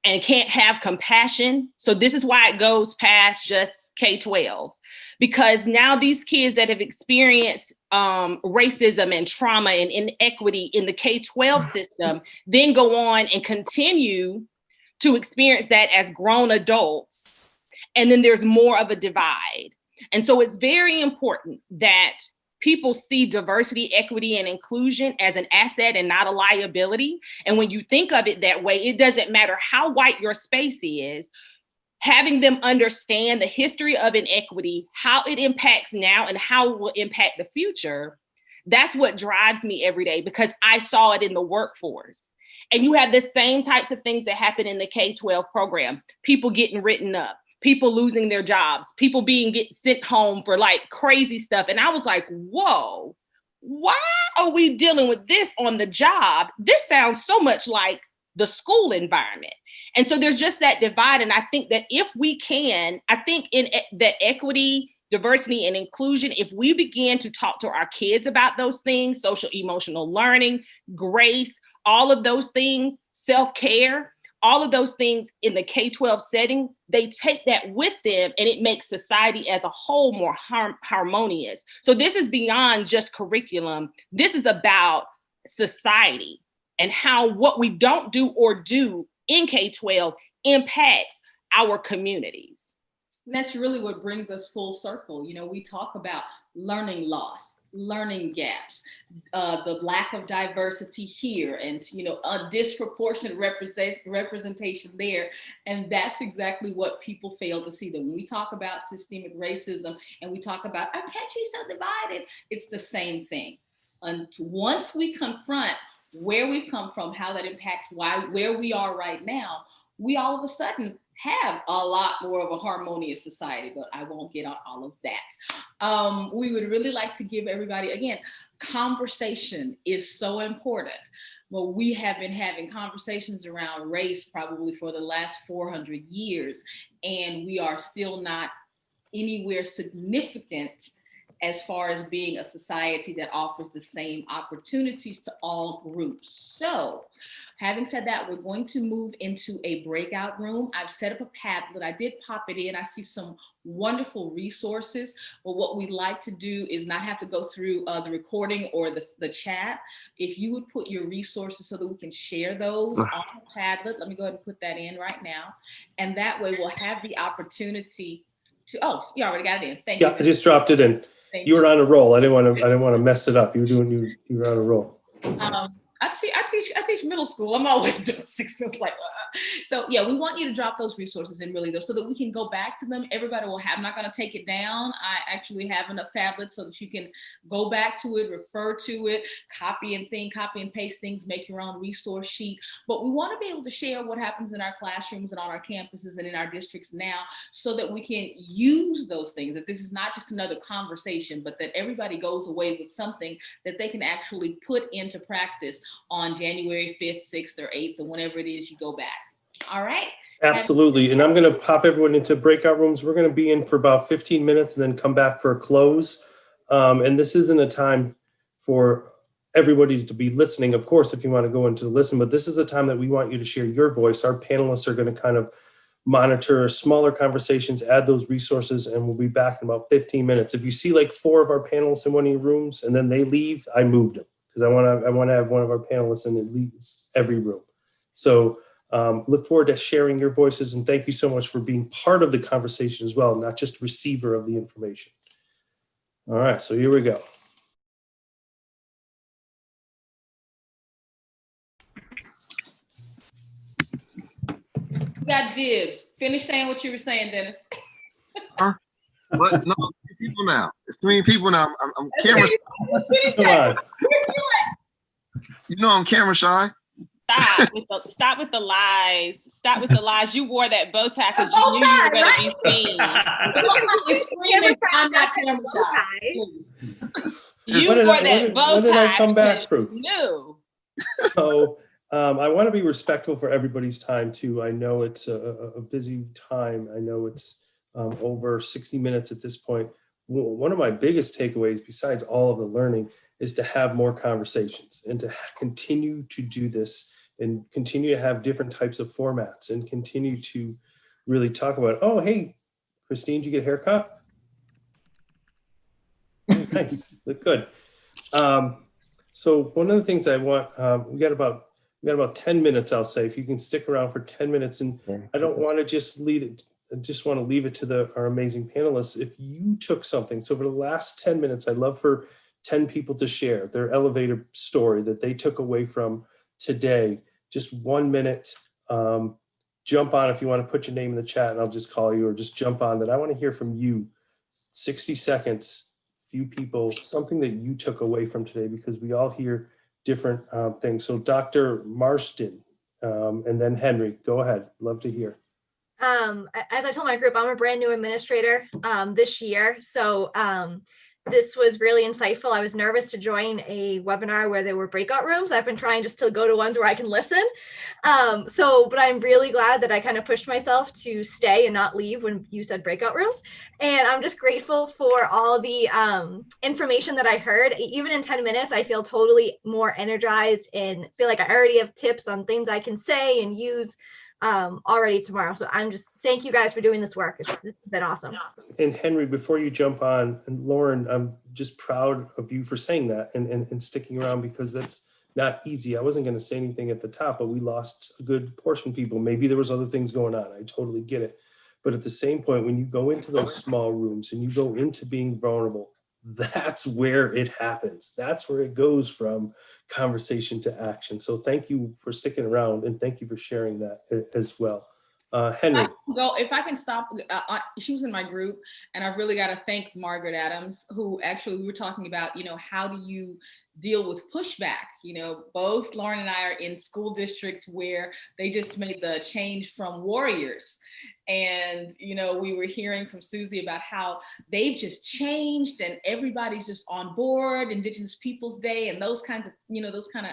and can't have compassion, so this is why it goes past just K-12. Because now these kids that have experienced racism and trauma and inequity in the K-12 system then go on and continue to experience that as grown adults. And then there's more of a divide. And so it's very important that people see diversity, equity, and inclusion as an asset and not a liability. And when you think of it that way, it doesn't matter how white your space is. Having them understand the history of inequity, how it impacts now and how it will impact the future, that's what drives me every day, because I saw it in the workforce. And you have the same types of things that happen in the K-12 program. People getting written up, people losing their jobs, people getting sent home for like crazy stuff. And I was like, whoa, why are we dealing with this on the job? This sounds so much like the school environment. And so there's just that divide. And I think that if we can, I think in the equity, diversity, and inclusion, if we begin to talk to our kids about those things, social emotional learning, grace, all of those things, self-care, all of those things in the K-12 setting, they take that with them and it makes society as a whole more harmonious. So this is beyond just curriculum. This is about society and how what we don't do or do in K-12 impacts our communities. And that's really what brings us full circle. You know, we talk about learning loss, learning gaps, the lack of diversity here, and, you know, a disproportionate representation there. And that's exactly what people fail to see. That when we talk about systemic racism and we talk about our country's so divided, it's the same thing. And once we confront where we've come from, how that impacts where we are right now, we all of a sudden have a lot more of a harmonious society, but I won't get on all of that. We would really like to give everybody, again, conversation is so important. Well, we have been having conversations around race probably for the last 400 years, and we are still not anywhere significant as far as being a society that offers the same opportunities to all groups. So having said that, we're going to move into a breakout room. I've set up a Padlet. I did pop it in. I see some wonderful resources, but what we'd like to do is not have to go through the recording or the chat. If you would put your resources so that we can share those on the Padlet. Let me go ahead and put that in right now. And that way we'll have the opportunity to, oh, you already got it in. Thank you. Yeah, I just dropped it in. You were on a roll. I didn't want to mess it up. You were on a roll. I teach middle school. I'm always doing 6 things like so yeah, we want you to drop those resources in really though, so that we can go back to them. Everybody will have, I'm not going to take it down. I actually have enough Padlets so that you can go back to it, refer to it, copy and paste things, make your own resource sheet. But we want to be able to share what happens in our classrooms and on our campuses and in our districts now, so that we can use those things, that this is not just another conversation, but that everybody goes away with something that they can actually put into practice on January 5th, 6th, or 8th, or whenever it is you go back. All right? Absolutely. And I'm going to pop everyone into breakout rooms. We're going to be in for about 15 minutes and then come back for a close. And this isn't a time for everybody to be listening, of course, if you want to go into listen, but this is a time that we want you to share your voice. Our panelists are going to kind of monitor smaller conversations, add those resources, and we'll be back in about 15 minutes. If you see like 4 of our panelists in one of your rooms and then they leave, I moved them, because I want to have one of our panelists in at least every room. So look forward to sharing your voices, and thank you so much for being part of the conversation as well, not just receiver of the information. All right, so here we go. We got dibs. Finish saying what you were saying, Dennis. Huh? What? No, it's 3 people now. It's 3 people now. I'm camera. Finish that. You know I'm camera shy. Stop with the lies. Stop with the lies. You wore that bow tie because you knew you were going to be seen. I'm not camera shy. You wore that bow tie. When did I come back from? No. So I want to be respectful for everybody's time too. I know it's a busy time. I know it's over 60 minutes at this point. One of my biggest takeaways, besides all of the learning, is to have more conversations and to continue to do this and continue to have different types of formats and continue to really talk about, oh, hey, Christine, did you get a haircut? Oh, nice, look good. So one of the things I want, we got about 10 minutes, I'll say, if you can stick around for 10 minutes, and I don't want to just lead it, I just want to leave it to our amazing panelists. If you took something, so for the last 10 minutes, I'd love for 10 people to share their elevator story that they took away from today. Just 1 minute. Jump on if you want to put your name in the chat and I'll just call you, or just jump on that. I want to hear from you. 60 seconds, few people, something that you took away from today, because we all hear different things. So Dr. Marston and then Henry, go ahead. Love to hear. As I told my group, I'm a brand new administrator this year. So this was really insightful. I was nervous to join a webinar where there were breakout rooms. I've been trying just to go to ones where I can listen. But I'm really glad that I kind of pushed myself to stay and not leave when you said breakout rooms. And I'm just grateful for all the information that I heard. Even in 10 minutes, I feel totally more energized and feel like I already have tips on things I can say and use already tomorrow. So I'm just, thank you guys for doing this work. It's been awesome. And Henry, before you jump on, and Lauren, I'm just proud of you for saying that and sticking around, because that's not easy. I wasn't going to say anything at the top, but we lost a good portion of people. Maybe there was other things going on. I totally get it. But at the same point, when you go into those small rooms and you go into being vulnerable, that's where it happens. That's where it goes from conversation to action. So thank you for sticking around, and thank you for sharing that as well. Henry. If I can stop, she was in my group, and I really got to thank Margaret Adams, who actually, we were talking about, how do you deal with pushback? Both Lauren and I are in school districts where they just made the change from warriors. And, we were hearing from Susie about how they've just changed and everybody's just on board, Indigenous Peoples Day and those kinds of, those kind of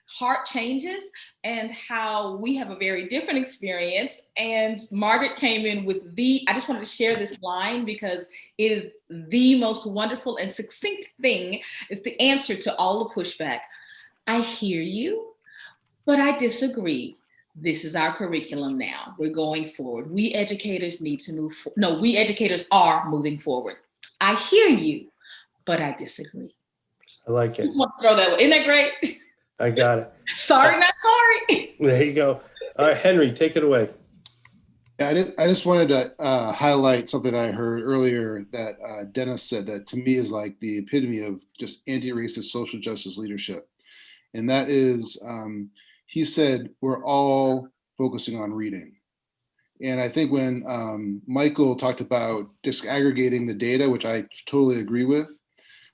heart changes, and how we have a very different experience. And Margaret came in with I just wanted to share this line because it is the most wonderful and succinct thing. It's the answer to all the pushback. I hear you, but I disagree. This is our curriculum now. We're going forward. We educators need to move forward. We educators are moving forward. I hear you, but I disagree. I like it. Just want to throw that away. Isn't that great? I got it. Sorry, not sorry. There you go. All right, Henry, take it away. Yeah, I just wanted to highlight something I heard earlier that Dennis said that to me is like the epitome of just anti-racist social justice leadership. And that is, he said, we're all focusing on reading. And I think when Michael talked about disaggregating the data, which I totally agree with,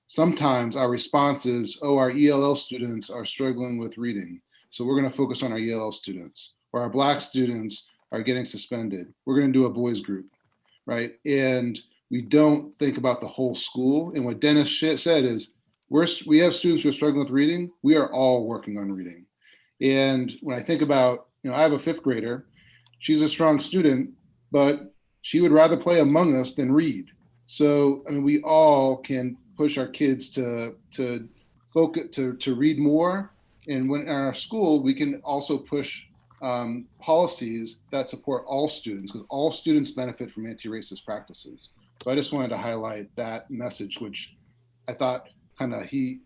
sometimes our response is, oh, our ELL students are struggling with reading, so we're going to focus on our ELL students. Or our Black students are getting suspended, we're going to do a boys group, right? And we don't think about the whole school. And what Dennis said is, we have students who are struggling with reading. We are all working on reading. And when I think about, I have a 5th grader. She's a strong student, but she would rather play Among Us than read. So, we all can push our kids to focus, to read more. And when in our school, we can also push policies that support all students, because all students benefit from anti-racist practices. So I just wanted to highlight that message, which I thought he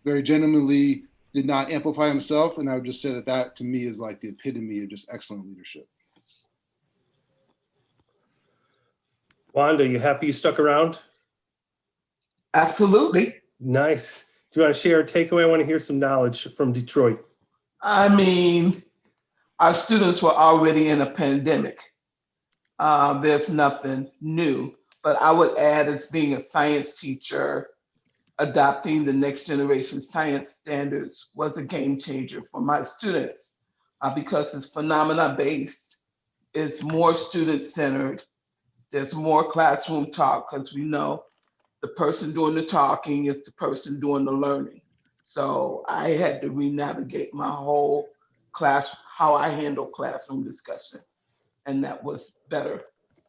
very genuinely did not amplify himself. And I would just say that to me is like the epitome of just excellent leadership. Wanda, you happy you stuck around? Absolutely. Nice. Do you want to share a takeaway? I want to hear some knowledge from Detroit. Our students were already in a pandemic. There's nothing new, but I would add, as being a science teacher, adopting the next generation science standards was a game changer for my students. because it's phenomena based. It's more student centered. There's more classroom talk because we know the person doing the talking is the person doing the learning. So I had to re-navigate my whole class, how I handle classroom discussion. And that was better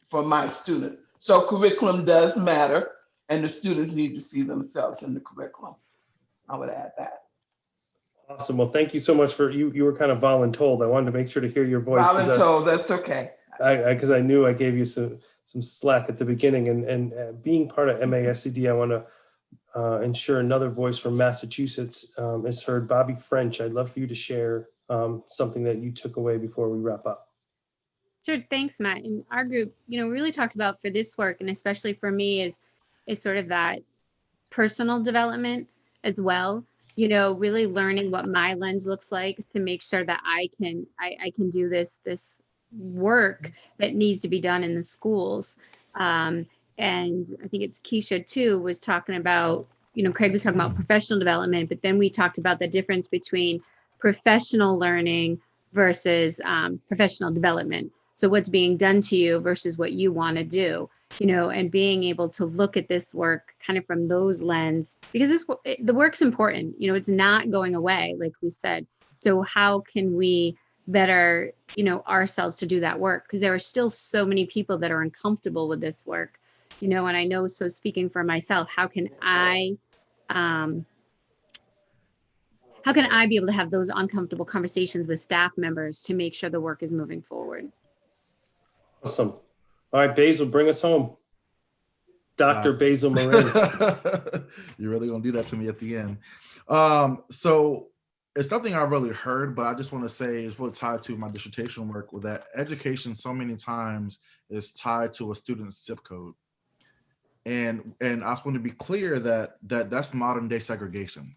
for my student. So curriculum does matter, and the students need to see themselves in the curriculum. I would add that. Awesome. Well, thank you so much for you were kind of voluntold. I wanted to make sure to hear your voice. Voluntold, that's okay. Because I knew I gave you some slack at the beginning, and being part of MASCD, I want to ensure another voice from Massachusetts is heard. Bobby French, I'd love for you to share something that you took away before we wrap up. Sure, thanks, Matt. And our group, really talked about for this work, and especially for me, is sort of that personal development as well. Really learning what my lens looks like to make sure that I can do this work that needs to be done in the schools. And I think it's Keisha too was talking about, Craig was talking about professional development, but then we talked about the difference between professional learning versus professional development. So what's being done to you versus what you want to do, and being able to look at this work kind of from those lens, because the work's important, it's not going away, like we said. So how can we better, ourselves to do that work? Because there are still so many people that are uncomfortable with this work, and I know, so speaking for myself, how can I be able to have those uncomfortable conversations with staff members to make sure the work is moving forward? Awesome. All right, Basil, bring us home. Dr. Basil Marin. You're really going to do that to me at the end. So it's something I've really heard, but I just want to say it's really tied to my dissertation work, with that education so many times is tied to a student's zip code. And I just want to be clear that's modern day segregation.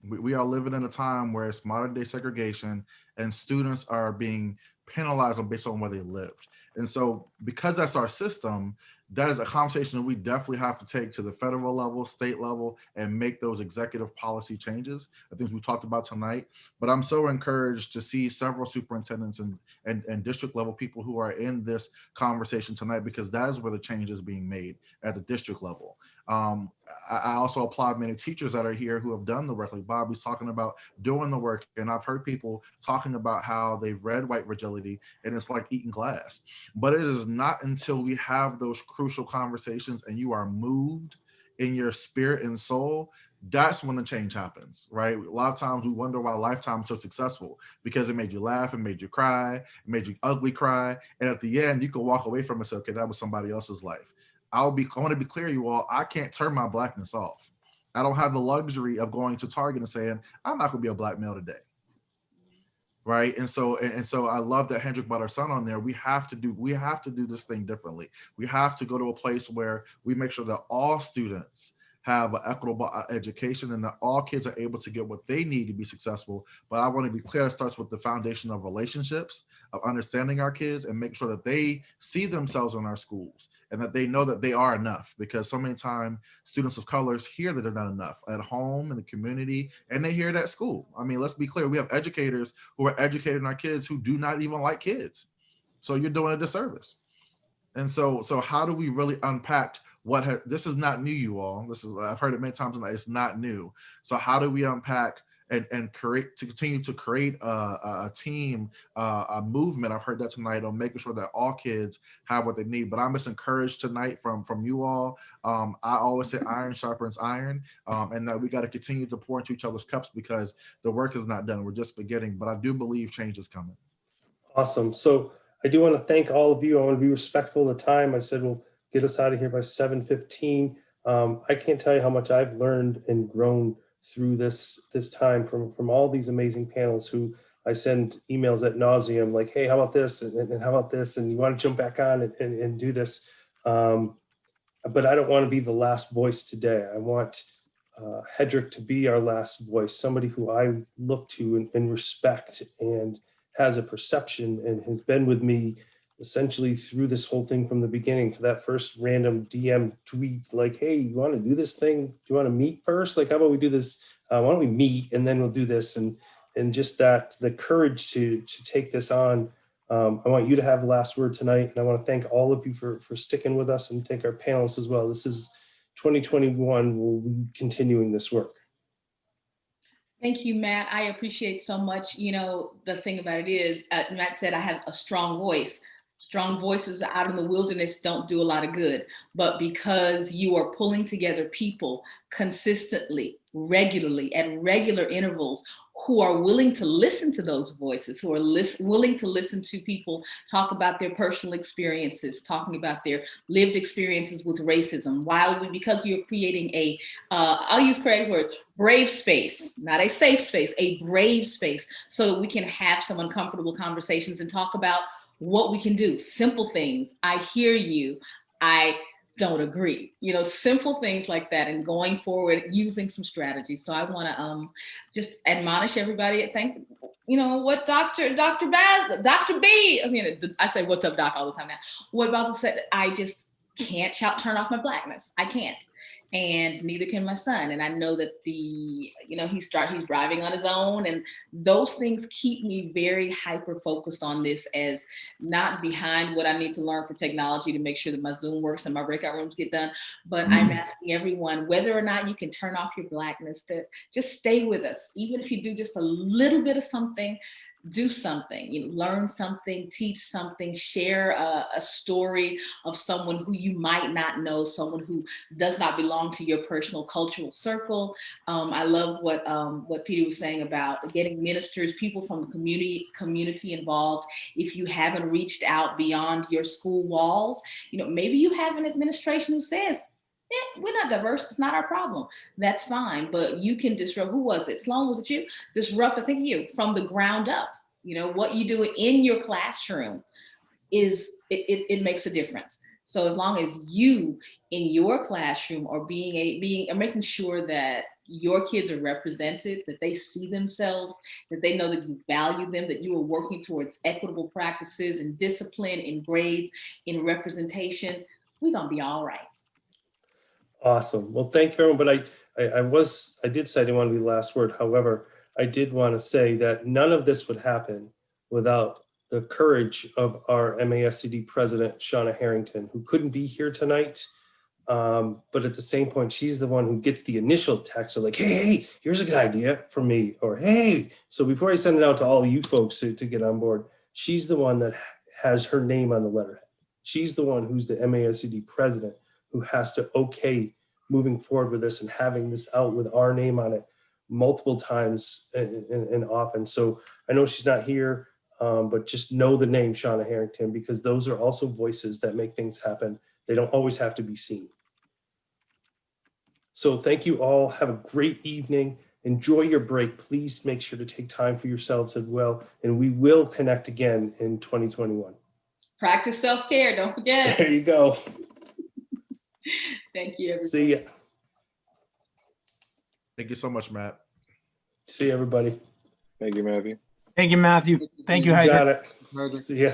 We are living in a time where it's modern day segregation, and students are being penalized based on where they lived. And so because that's our system, that is a conversation that we definitely have to take to the federal level, state level, and make those executive policy changes, the things we talked about tonight. But I'm so encouraged to see several superintendents and district level people who are in this conversation tonight, because that is where the change is being made at the district level. I also applaud many teachers that are here who have done the work, like Bobby's talking about doing the work. And I've heard people talking about how they've read White Fragility and it's like eating glass. But it is not until we have those crucial conversations and you are moved in your spirit and soul, that's when the change happens, right? A lot of times we wonder why Lifetime is so successful, because it made you laugh, it made you cry, it made you ugly cry. And at the end, you can walk away from it and say, okay, that was somebody else's life. I want to be clear, you all, I can't turn my blackness off. I don't have the luxury of going to Target and saying, I'm not gonna be a black male today. Right. And so I love that Hendrik brought our son on there. We have to do this thing differently. We have to go to a place where we make sure that all students have an equitable education and that all kids are able to get what they need to be successful. But I want to be clear, it starts with the foundation of relationships, of understanding our kids and make sure that they see themselves in our schools and that they know that they are enough, because so many times students of colors hear that they're not enough at home, in the community, and they hear it at school. I mean, let's be clear, we have educators who are educating our kids who do not even like kids. So you're doing a disservice. And so how do we really unpack this is not new, you all. I've heard it many times, and it's not new. So how do we unpack and continue to create a team, a movement? I've heard that tonight on making sure that all kids have what they need. But I'm just encouraged tonight from you all. I always say iron sharpens iron, and that we got to continue to pour into each other's cups, because the work is not done. We're just beginning, but I do believe change is coming. Awesome. So I do want to thank all of you. I want to be respectful of the time. I said we'll get us out of here by 7:15. I can't tell you how much I've learned and grown through this time from all these amazing panels who I send emails ad nauseum like, hey, how about this? And how about this? And you want to jump back on and do this. But I don't want to be the last voice today. I want Hedrick to be our last voice, somebody who I look to and respect and has a perception and has been with me essentially through this whole thing from the beginning, for that first random DM tweet, like, hey, you want to do this thing? Do you want to meet first? Like, how about we do this? Why don't we meet and then we'll do this? And and just the courage to take this on. I want you to have the last word tonight, and I want to thank all of you for sticking with us, and thank our panelists as well. This is 2021. We'll be continuing this work. Thank you, Matt. I appreciate so much. You know, the thing about it is, Matt said I have a strong voice. Strong voices out in the wilderness don't do a lot of good, but because you are pulling together people consistently, regularly, at regular intervals, who are willing to listen to those voices, who are willing to listen to people talk about their personal experiences, talking about their lived experiences with racism, because you're creating a, I'll use Craig's words, brave space, not a safe space, a brave space, so that we can have some uncomfortable conversations and talk about what we can do. Simple things. I hear you. I don't agree. You know, simple things like that, and going forward using some strategies. So I want to just admonish everybody. Thank, you know, what Dr. B, I mean, I say what's up, Doc, all the time now. What Basil said, I just can't turn off my Blackness. I can't. And neither can my son. And I know that he's driving on his own, and those things keep me very hyper focused on this, as not behind what I need to learn for technology to make sure that my Zoom works and my breakout rooms get done. But I'm asking everyone, whether or not you can turn off your Blackness, to just stay with us. Even if you do just a little bit of something, do something, learn something, teach something, share a story of someone who you might not know, someone who does not belong to your personal cultural circle. I love what Peter was saying about getting ministers, people from the community involved. If you haven't reached out beyond your school walls, maybe you have an administration who says, we're not diverse, it's not our problem. That's fine, but you can disrupt. Who was it? Sloan, was it you? Disrupt, I think you, from the ground up. What you do in your classroom it makes a difference. So as long as you in your classroom are making sure that your kids are represented, that they see themselves, that they know that you value them, that you are working towards equitable practices and discipline in grades, in representation, we're gonna be all right. Awesome. Well, thank you, everyone. But I did say I didn't want to be the last word. However, I did want to say that none of this would happen without the courage of our MASCD president, Shauna Harrington, who couldn't be here tonight. But at the same point, she's the one who gets the initial text of like, hey, here's a good idea for me, or hey. So before I send it out to all of you folks to get on board, she's the one that has her name on the letterhead. She's the one who's the MASCD president, who has to okay moving forward with this and having this out with our name on it multiple times and often. So I know she's not here, but just know the name Shauna Harrington, because those are also voices that make things happen. They don't always have to be seen. So thank you all. Have a great evening. Enjoy your break. Please make sure to take time for yourselves as well. And we will connect again in 2021. Practice self-care, don't forget. There you go. Thank you, everybody. See ya. Thank you so much, Matt. See you, everybody. Thank you, Matthew. Thank you, Matthew. Thank you, You Hydra. got it. See ya.